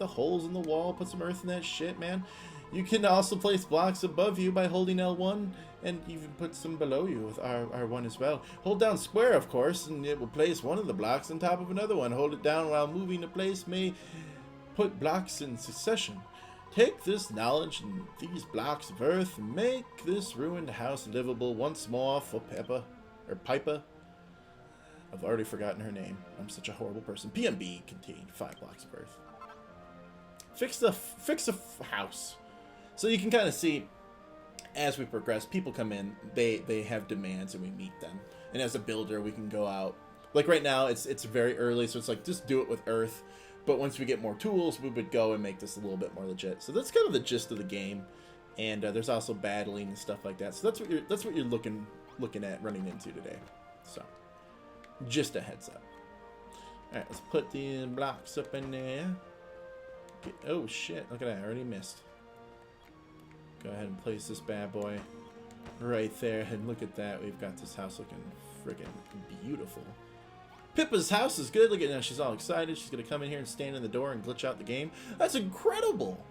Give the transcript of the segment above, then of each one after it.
the holes in the wall, put some earth in that shit, man. You can also place blocks above you by holding L1, and even put some below you with R1 as well. Hold down square, of course, and it will place one of the blocks on top of another one. Hold it down while moving to place may put blocks in succession. Take this knowledge and these blocks of earth and make this ruined house livable once more for Peppa, or Pipa. I've already forgotten her name. I'm such a horrible person. PMB contained 5 blocks of earth. Fix the house. So you can kind of see, as we progress, people come in, they have demands, and we meet them. And as a builder, we can go out. Like right now, it's very early, so it's like, just do it with earth. But once we get more tools, we would go and make this a little bit more legit. So that's kind of the gist of the game. And there's also battling and stuff like that. So that's what you're looking at running into today. So, just a heads up. All right, let's put the blocks up in there. Oh shit! Look at that, I already missed. Go ahead and place this bad boy right there, and look at that. We've got this house looking friggin' beautiful. Pippa's house is good. Look at that. She's all excited. She's going to come in here and stand in the door and glitch out the game. That's incredible.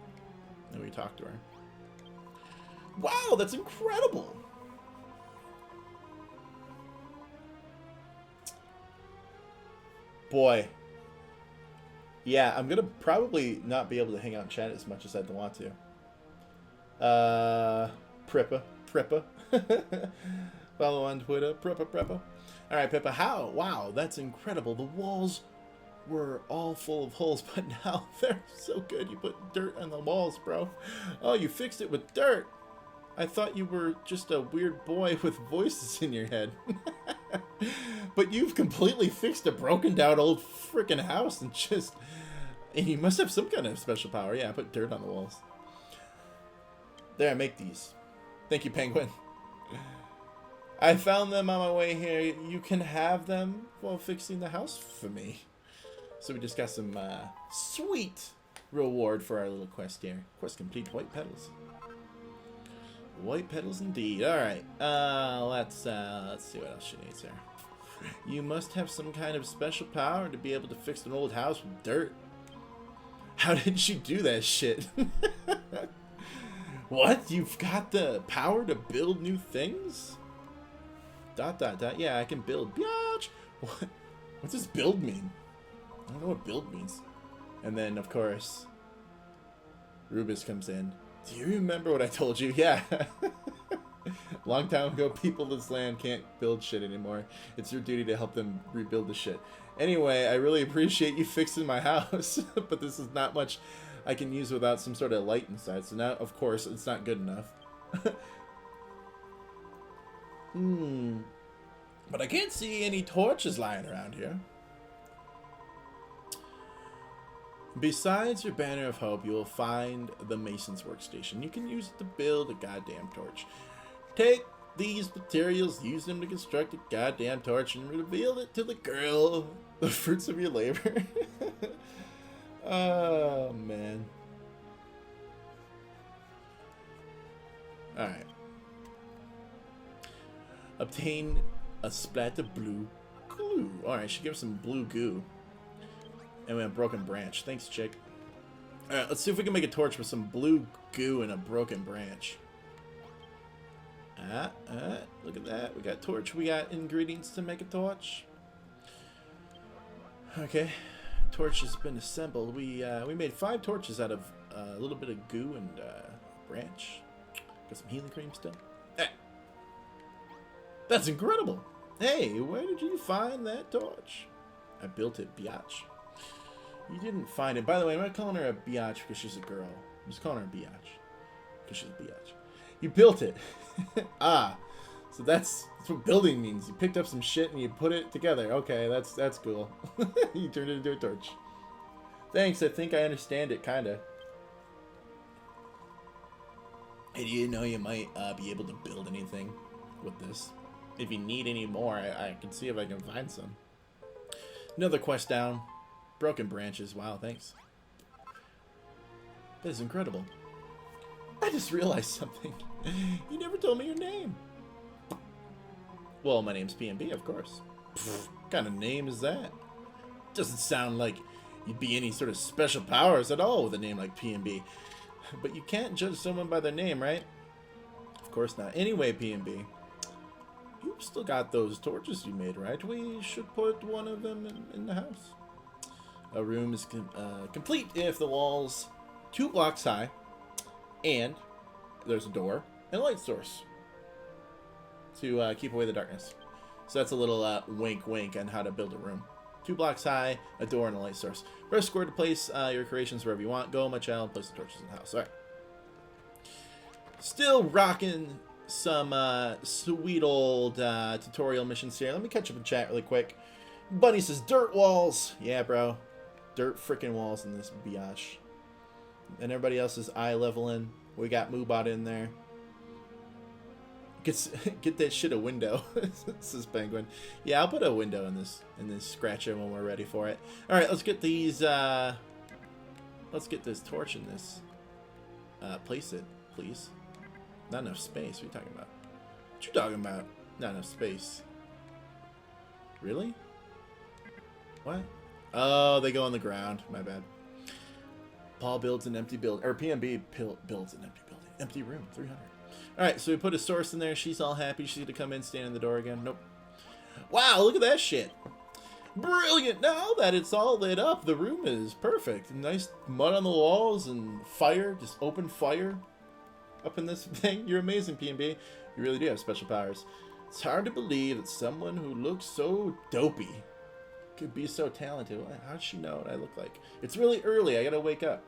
And we talk to her. Wow, that's incredible. Boy. Yeah, I'm going to probably not be able to hang out and chat as much as I'd want to. Prippa. Follow on Twitter. Prippa. Alright, Pippa, how? Wow, that's incredible. The walls were all full of holes, but now they're so good. You put dirt on the walls, bro. Oh, you fixed it with dirt. I thought you were just a weird boy with voices in your head. But you've completely fixed a broken down old freaking house and just... And you must have some kind of special power. Yeah, I put dirt on the walls. There, I make these. Thank you, Penguin. I found them on my way here. You can have them while fixing the house for me. So we just got some sweet reward for our little quest here. Quest complete, white petals. White petals indeed. All right. Let's see what else she needs here. You must have some kind of special power to be able to fix an old house with dirt. How did she do that shit? What? You've got the power to build new things? ... Yeah, I can build. Biatch! What does build mean? I don't know what build means. And then, of course, Rubus comes in. Do you remember what I told you? Yeah. Long time ago, people of this land can't build shit anymore. It's your duty to help them rebuild the shit. Anyway, I really appreciate you fixing my house, but this is not much I can use without some sort of light inside. So now, of course, it's not good enough. But I can't see any torches lying around here. Besides your banner of hope, you will find the Mason's workstation. You can use it to build a goddamn torch. Take these materials, use them to construct a goddamn torch, and reveal it to the girl. The fruits of your labor. Oh, man. Alright. Obtain a splat of blue glue. Alright, she gives some blue goo. And we have a broken branch. Thanks, chick. Alright, let's see if we can make a torch with some blue goo and a broken branch. Look at that. We got torch. We got ingredients to make a torch. Okay. Torch has been assembled. We made 5 torches out of a little bit of goo and branch. Got some healing cream still. That's incredible. Hey, where did you find that torch? I built it, biatch. You didn't find it. By the way, I'm not calling her a biatch because she's a girl. I'm just calling her a biatch because she's a biatch. You built it. So that's what building means. You picked up some shit and you put it together. Okay, that's cool. You turned it into a torch. Thanks, I think I understand it, kinda. Hey, do you know you might be able to build anything with this? If you need any more, I can see if I can find some. Another quest down. Broken branches. Wow, thanks. That is incredible. I just realized something. You never told me your name. Well, my name's PMB, of course. Pfft, what kind of name is that? Doesn't sound like you'd be any sort of special powers at all with a name like P&B. But you can't judge someone by their name, right? Of course not. Anyway, P&B, you still got those torches you made, right? We should put one of them in the house. A room is complete if the wall's 2 blocks high, and there's a door and a light source to keep away the darkness. So that's a little wink wink on how to build a room. 2 blocks high, a door, and a light source. Press square to place your creations wherever you want. Go, my child, place the torches in the house. Alright. Still rocking some sweet old tutorial missions here. Let me catch up in chat really quick. Bunny says, dirt walls. Yeah, bro. Dirt freaking walls in this biatch. And everybody else is eye leveling. We got Moobot in there. Get that shit a window. Says Penguin. Yeah, I'll put a window in this scratcher when we're ready for it. All right, let's get these. Let's get this torch in this. Place it, please. Not enough space. What are you talking about? What you talking about? Not enough space. Really? What? Oh, they go on the ground. My bad. Paul builds an empty building, or PMB builds an empty building. Empty room, 300. Alright, so we put a source in there. She's all happy. She's gonna come in, stand in the door again. Nope. Wow, look at that shit. Brilliant. Now that it's all lit up, the room is perfect. Nice mud on the walls and fire, just open fire up in this thing. You're amazing, PMB. You really do have special powers. It's hard to believe that someone who looks so dopey could be so talented. How'd she know what I look like? It's really early. I gotta wake up.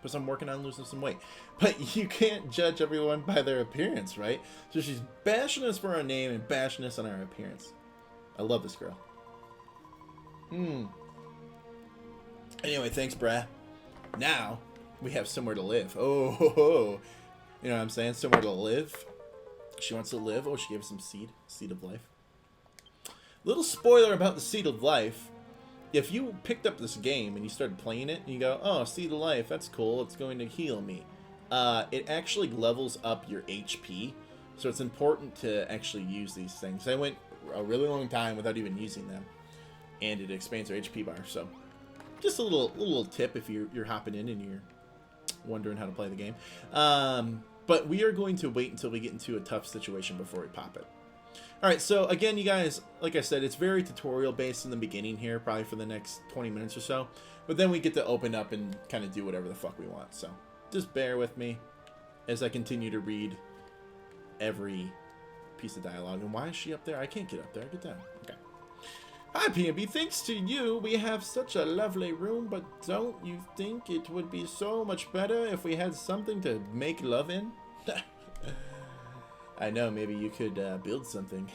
Because I'm working on losing some weight. But you can't judge everyone by their appearance, right? So she's bashing us for our name and bashing us on our appearance. I love this girl. Anyway, thanks, brah. Now, we have somewhere to live. Oh, ho, ho. You know what I'm saying? Somewhere to live. She wants to live. Oh, she gave us some seed. Seed of life. Little spoiler about the Seed of Life. If you picked up this game and you started playing it and you go, oh, Seed of Life, that's cool, it's going to heal me. It actually levels up your HP, so it's important to actually use these things. I went a really long time without even using them, and it expands your HP bar, so just a little tip if you're hopping in and you're wondering how to play the game. But we are going to wait until we get into a tough situation before we pop it. Alright, so again, you guys, like I said, it's very tutorial based in the beginning here, probably for the next 20 minutes or so. But then we get to open up and kind of do whatever the fuck we want. So just bear with me as I continue to read every piece of dialogue. And why is she up there? I can't get up there. Get down. Okay. Hi, PNB. Thanks to you, we have such a lovely room, but don't you think it would be so much better if we had something to make love in? I know, maybe you could build something.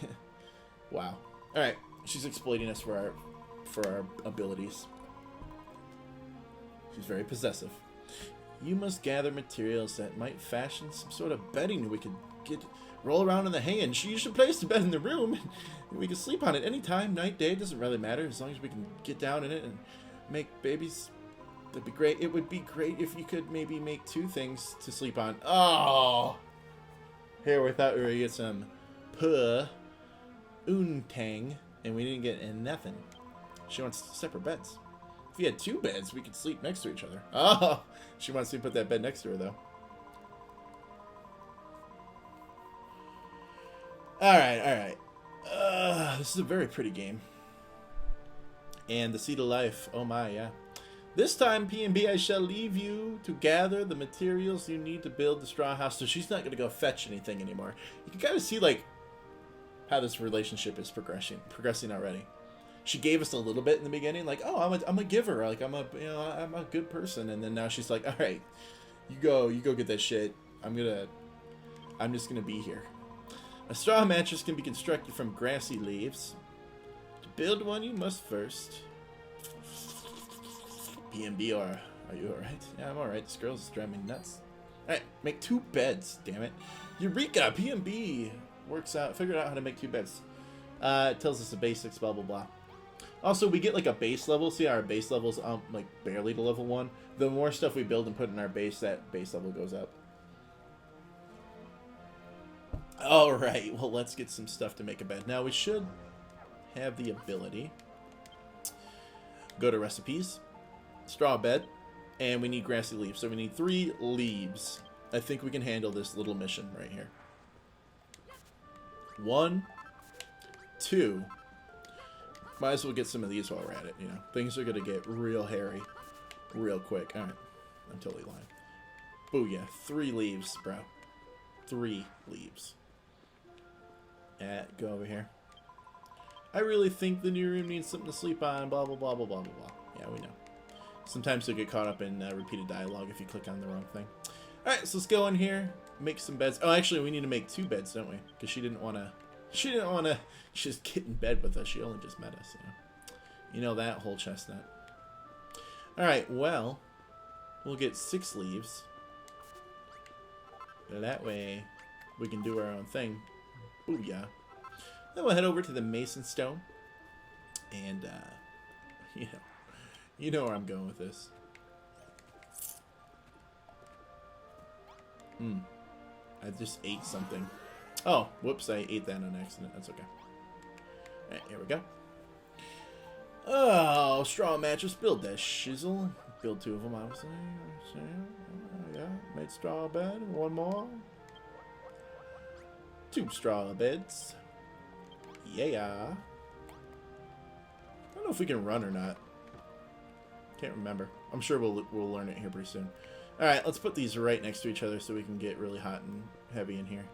Wow. Alright, she's exploiting us for our abilities. She's very possessive. You must gather materials that might fashion some sort of bedding we could roll around in the hay, and you should place the bed in the room. We can sleep on it anytime, night, day, doesn't really matter, as long as we can get down in it and make babies. That'd be great. It would be great if you could maybe make 2 things to sleep on. Oh! Here we thought we were going to get some untang, and we didn't get nothing. She wants separate beds. If we had 2 beds, we could sleep next to each other. Oh! She wants to put that bed next to her, though. Alright, alright. This is a very pretty game. And the Seed of Life. Oh my, yeah. This time, P&B, I shall leave you to gather the materials you need to build the straw house. So she's not going to go fetch anything anymore. You can kind of see, like, how this relationship is progressing already. She gave us a little bit in the beginning, like, oh, I'm a giver, like I'm a good person, and then now she's like, all right, you go get that shit. I'm just gonna be here. A straw mattress can be constructed from grassy leaves. To build one, you must first. PMB, are you alright? Yeah, I'm alright. This girl's driving me nuts. Alright, make 2 beds, damn it. Eureka! PMB figured out how to make 2 beds. It tells us the basics, blah, blah, blah. Also, we get like a base level. See, our base level's like barely to level 1. The more stuff we build and put in our base, that base level goes up. Alright, well, let's get some stuff to make a bed. Now, we should have the ability. Go to recipes. straw bed, and we need grassy leaves. So we need 3 leaves. I think we can handle this little mission right here. 1, 2. Might as well get some of these while we're at it, you know. Things are going to get real hairy real quick. Alright, I'm totally lying. Booyah. 3 leaves, bro. 3 leaves. Go over here. I really think the new room needs something to sleep on, blah, blah, blah, blah, blah, blah, blah. Yeah, we know. Sometimes you'll get caught up in repeated dialogue if you click on the wrong thing. Alright, so let's go in here, make some beds. Oh, actually, we need to make 2 beds, don't we? Because she didn't want to just get in bed with us. She only just met us, you know. You know that whole chestnut. Alright, well, we'll get 6 leaves. That way, we can do our own thing. Booyah. Then we'll head over to the Mason Stone. And, you know where I'm going with this. I just ate something. Oh, whoops, I ate that on accident. That's okay. Alright, here we go. Oh, straw mattress. Build that shizzle. Build 2 of them, obviously. Yeah, made straw bed. 1 more. 2 straw beds. Yeah. I don't know if we can run or not. Can't remember. I'm sure we'll learn it here pretty soon. Alright, let's put these right next to each other so we can get really hot and heavy in here.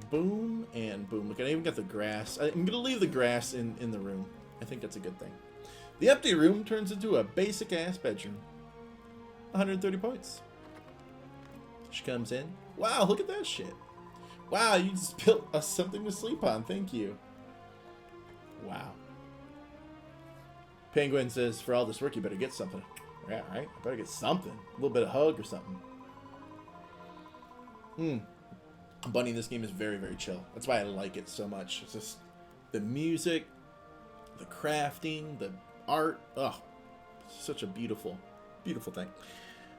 Boom and boom. Look, I even got the grass. I'm going to leave the grass in the room. I think that's a good thing. The empty room turns into a basic-ass bedroom. 130 points. She comes in. Wow, look at that shit. Wow, you just built us something to sleep on. Thank you. Wow. Penguin says, for all this work, you better get something. Yeah, right? I better get something. A little bit of hug or something. Bunny in this game is very, very chill. That's why I like it so much. It's just the music, the crafting, the art. Oh, such a beautiful, beautiful thing.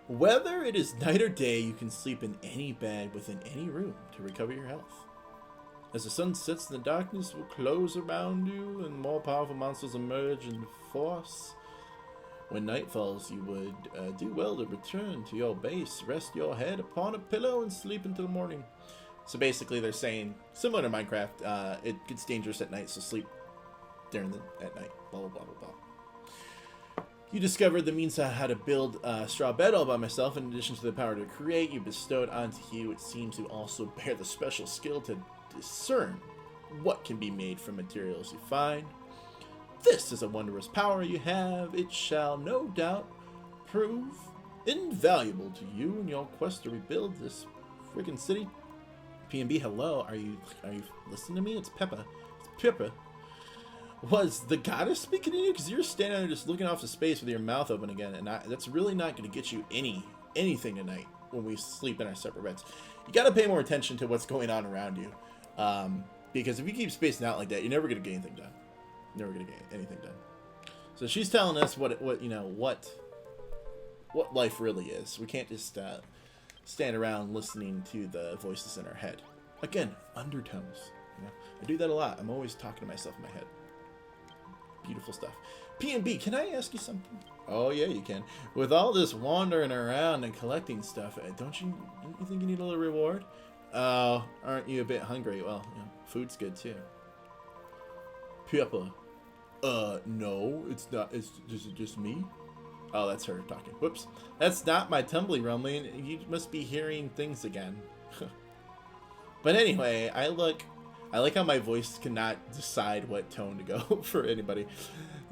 Whether it is night or day, you can sleep in any bed within any room to recover your health. As the sun sets, the darkness will close around you and more powerful monsters emerge in force. When night falls, you would do well to return to your base, rest your head upon a pillow, and sleep until morning. So basically, they're saying, similar to Minecraft, it gets dangerous at night, so sleep at night. Blah, blah, blah, blah, blah. You discovered the means on how to build a straw bed all by myself. In addition to the power to create, you bestowed onto you, it seems to also bear the special skill to discern what can be made from materials you find. This is a wondrous power you have. It shall no doubt prove invaluable to you in your quest to rebuild this freaking city. P&B, hello. Are you listening to me? It's Peppa. It's Peppa. Was the goddess speaking to you? Because you're standing there just looking off to space with your mouth open again, and that's really not going to get you anything tonight when we sleep in our separate beds. You got to pay more attention to what's going on around you, because if you keep spacing out like that, you're never going to get anything done. Never going to get anything done. So she's telling us what life really is. We can't just stand around listening to the voices in our head. Again, undertones. You know? I do that a lot. I'm always talking to myself in my head. Beautiful stuff. P&B, can I ask you something? Oh yeah, you can. With all this wandering around and collecting stuff, don't you think you need a little reward? Aren't you a bit hungry? Well, you know, food's good too. Peppa. No, it's not. Is it just me? Oh, that's her talking. Whoops. That's not my tumbly rumbling. You must be hearing things again. But anyway, I like how my voice cannot decide what tone to go for anybody.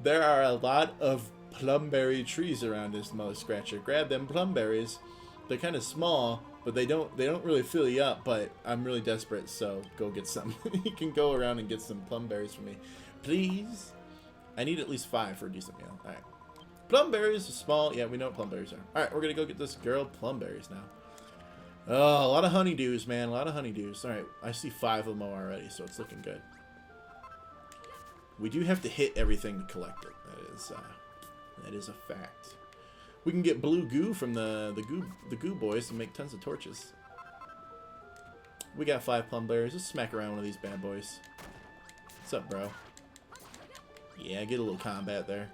There are a lot of plumberry trees around this mother scratcher. Grab them plumberries. They're kind of small, but they don't really fill you up. But I'm really desperate, so go get some. You can go around and get some plumberries for me, please. I need at least 5 for a decent meal. All right. Plumberries are small. Yeah, we know what plumberries are. All right, we're gonna go get this girl plumberries now. Oh, a lot of honeydews, man. A lot of honeydews. All right, I see 5 of them already, so it's looking good. We do have to hit everything to collect it. That is a fact. We can get blue goo from the goo boys and make tons of torches. We got 5 plumberries. Let's smack around one of these bad boys. What's up, bro? Yeah, get a little combat there.